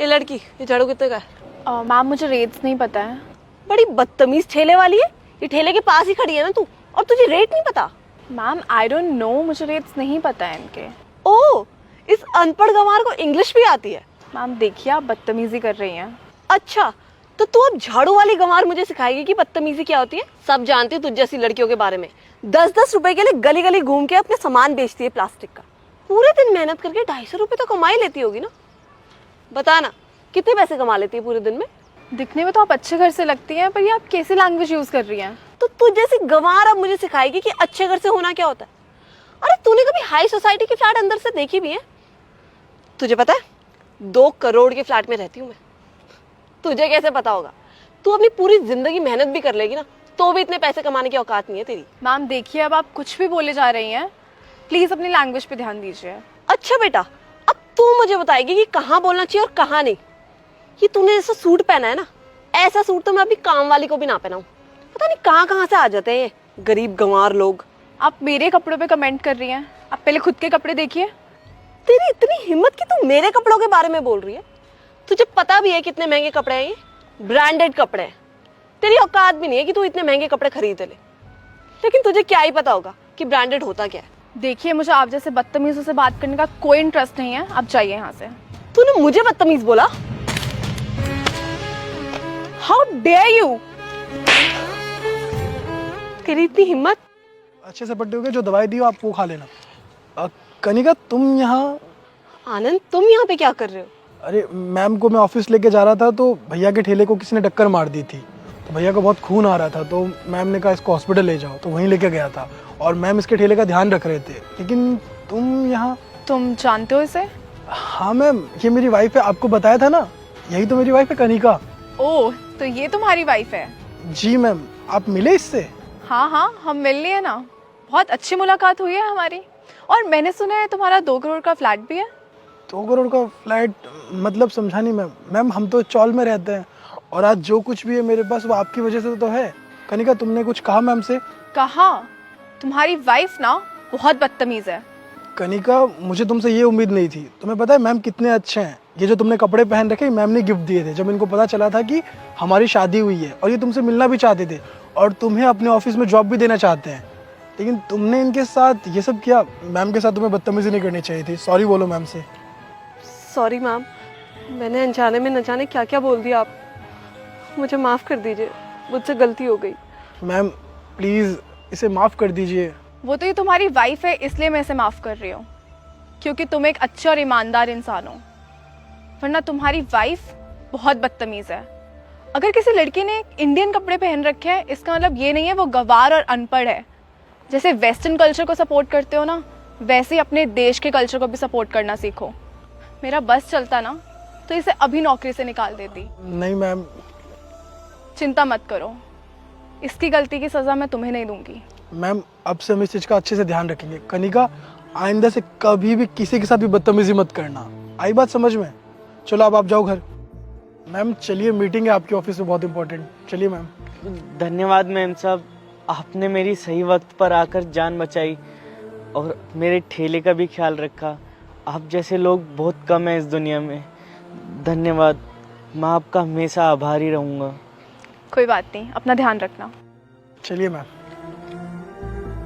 ये लड़की, ये झाड़ू कितने का है? मैम मुझे रेट्स नहीं पता है। बड़ी बदतमीज ठेले वाली है। ये ठेले के पास ही खड़ी है ना तू, और तुझे रेट नहीं पता? मैम आई डोंट नो, मुझे रेट्स नहीं पता है इनके। ओह, इस अनपढ़ गंवार को इंग्लिश भी आती है? मैम देखिए आप बदतमीजी कर रही हैं। अच्छा, तो तू अब झाड़ू वाली गंवार मुझे सिखाएगी कि बदतमीजी क्या होती है? सब जानती हूँ तुझ जैसी लड़कियों के बारे में। 10-10 रुपए के लिए गली गली घूम के अपने सामान बेचती है प्लास्टिक का। पूरे दिन मेहनत करके 250 रुपए तो कमाई लेती होगी ना? बता ना, कितने पैसे कमा लेती है पूरे दिन में? दिखने में तो आप अच्छे घर से लगती हैं, पर ये आप कैसी लैंग्वेज यूज कर रही हैं? तो तू जैसी गंवार अब मुझे सिखाएगी कि अच्छे घर से होना क्या होता है? अरे तूने कभी हाई सोसाइटी की फ्लैट अंदर से देखी भी है? तुझे पता है 2 करोड़ के फ्लैट में रहती हूँ मैं। तुझे कैसे पता होगा? तू अपनी पूरी जिंदगी मेहनत भी कर लेगी ना, तो भी इतने पैसे कमाने की औकात नहीं है तेरी। मैम देखिए अब आप कुछ भी बोले जा रही हैं, प्लीज अपनी लैंग्वेज पे ध्यान दीजिए। अच्छा बेटा, अब तू मुझे बताएगी कि कहाँ बोलना चाहिए और कहाँ नहीं। ये तूने जैसा सूट पहना है ना, ऐसा सूट तो मैं अभी काम वाली को भी ना पहनाऊं। पता नहीं कहाँ कहाँ से आ जाते हैं ये गरीब गंवार लोग। आप मेरे कपड़ों पे कमेंट कर रही हैं, आप पहले खुद के कपड़े देखिए। तेरी इतनी हिम्मत कि तू मेरे कपड़ों के बारे में बोल रही है? तुझे पता भी है कितने महंगे कपड़े हैं ये? ब्रांडेड कपड़े हैं। तेरी औकात भी नहीं है कि तू इतने महंगे कपड़े खरीद ले। लेकिन तुझे क्या ही पता होगा कि ब्रांडेड होता क्या है। देखिए मुझे आप जैसे बदतमीजों से बात करने का कोई इंटरेस्ट नहीं है, आप जाइए यहाँ से। तूने मुझे बदतमीज बोला? How dare you! तेरी इतनी हिम्मत! अच्छे से पट्टे हो गए, जो दवाई दी हो आप वो खा लेना। कनिका तुम यहाँ? आनंद, तुम यहाँ पे क्या कर रहे हो? अरे मैम को मैं ऑफिस लेके जा रहा था तो भैया के ठेले को किसी ने टक्कर मार दी थी, तो भैया को बहुत खून आ रहा था, तो मैम ने कहा इसको हॉस्पिटल ले जाओ, तो वहीं लेके गया था। और मैम इसके ठेले का ध्यान रख रहे थे। लेकिन तुम यहाँ? तुम जानते हो इसे? हाँ मैम, ये मेरी वाइफ है, आपको बताया था ना, यही तो मेरी वाइफ है कनिका। ओह, तो ये तुम्हारी वाइफ है? जी मैम, आप मिले इससे? हाँ हाँ, हम मिल लिए ना, बहुत अच्छी मुलाकात हुई है हमारी। और मैंने सुना है तुम्हारा 2 करोड़ का फ्लैट भी है। 2 करोड़ का फ्लैट मतलब समझा नहीं मैम। मैम हम तो चौल में रहते हैं, और आज जो कुछ भी है मेरे पास वो आपकी वजह से तो है। कनिका तुमने कुछ कहा मैम से? कहा? तुम्हारी वाइफ ना बहुत बदतमीज है। कनिका मुझे तुमसे ये उम्मीद नहीं थी। तुम्हें पता है मैम कितने अच्छे हैं। ये जो तुमने कपड़े पहन रखे मैम ने गिफ्ट दिए थे जब इनको पता चला था कि हमारी शादी हुई है, और ये तुमसे मिलना भी चाहते थे और तुम्हें अपने ऑफिस में जॉब भी देना चाहते हैं। लेकिन तुमने इनके साथ ये सब किया। मैम के साथ तुम्हें बदतमीजी नहीं करनी चाहिए थी। सॉरी बोलो मैम से। सॉरी मैम, मैंने अनजाने में न जाने क्या क्या बोल दिया। आप मुझे माफ़ कर दीजिए, मुझसे गलती हो गई। मैम प्लीज़ इसे माफ़ कर दीजिए। वो तो ये तुम्हारी वाइफ है, इसलिए मैं इसे माफ़ कर रही हूँ, क्योंकि तुम एक अच्छे और ईमानदार इंसान हो। वरना तुम्हारी वाइफ बहुत बदतमीज़ है। अगर किसी लड़की ने इंडियन कपड़े पहन रखे हैं, इसका मतलब ये नहीं है वो गंवार और अनपढ़ है। जैसे वेस्टर्न कल्चर को सपोर्ट करते हो ना, वैसे ही अपने देश के कल्चर को भी सपोर्ट करना सीखो। मेरा बस चलता ना तो इसे अभी नौकरी से निकाल देती। नहीं मैम। चिंता मत करो, इसकी गलती की सज़ा मैं तुम्हें नहीं दूंगी। मैम अब से हम इस चीज़ का अच्छे से ध्यान रखेंगे। कनिका आइंदा से कभी भी किसी के साथ भी बदतमीजी मत करना। आई बात समझ में? चलो अब आप जाओ घर। मैम चलिए, मीटिंग है आपके ऑफिस में बहुत इंपॉर्टेंट। चलिए मैम। धन्यवाद मैम साहब, आपने मेरी सही वक्त पर आकर जान बचाई और मेरे ठेले का भी ख्याल रखा। आप जैसे लोग बहुत कम हैं इस दुनिया में। धन्यवाद, मैं आपका हमेशा आभारी रहूँगा। कोई बात नहीं, अपना ध्यान रखना। चलिए मैम।